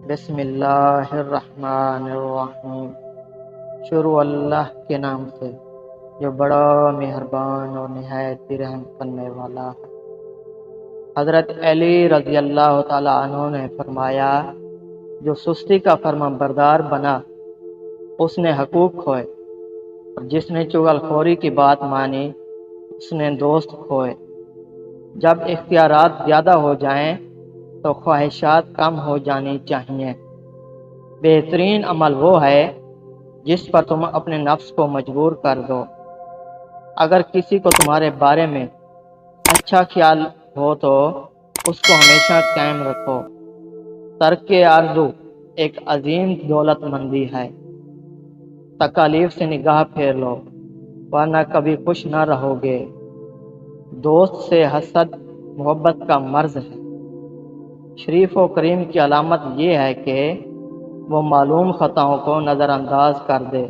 بسم اللہ الرحمن الرحیم۔ شروع اللہ کے نام سے جو بڑا مہربان اور نہایت رحم کرنے والا ہے۔ حضرت علی رضی اللہ تعالی عنہ نے فرمایا، جو سستی کا فرما بردار بنا اس نے حقوق کھوئے، اور جس نے چغل خوری کی بات مانی اس نے دوست کھوئے۔ جب اختیارات زیادہ ہو جائیں تو خواہشات کم ہو جانی چاہیے۔ بہترین عمل وہ ہے جس پر تم اپنے نفس کو مجبور کر دو۔ اگر کسی کو تمہارے بارے میں اچھا خیال ہو تو اس کو ہمیشہ قائم رکھو۔ ترک آرزو ایک عظیم دولت مندی ہے۔ تکالیف سے نگاہ پھیر لو ورنہ کبھی خوش نہ رہو گے۔ دوست سے حسد محبت کا مرض ہے۔ شریف و کریم کی علامت یہ ہے کہ وہ معلوم خطاؤں کو نظر انداز کر دے۔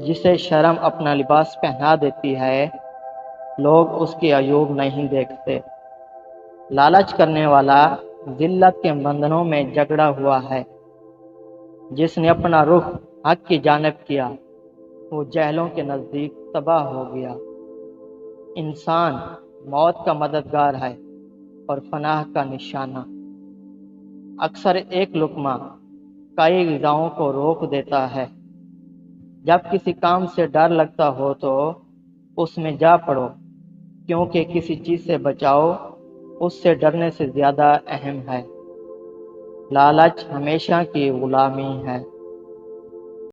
جسے شرم اپنا لباس پہنا دیتی ہے لوگ اس کی عیوب نہیں دیکھتے۔ لالچ کرنے والا ذلت کے بندھنوں میں جکڑا ہوا ہے۔ جس نے اپنا رخ حق کی جانب کیا وہ جہلوں کے نزدیک تباہ ہو گیا۔ انسان موت کا مددگار ہے اور فناہ کا نشانہ۔ اکثر ایک لقمہ کئی غذاؤں کو روک دیتا ہے۔ جب کسی کام سے ڈر لگتا ہو تو اس میں جا پڑو، کیونکہ کسی چیز سے بچاؤ اس سے ڈرنے سے زیادہ اہم ہے۔ لالچ ہمیشہ کی غلامی ہے۔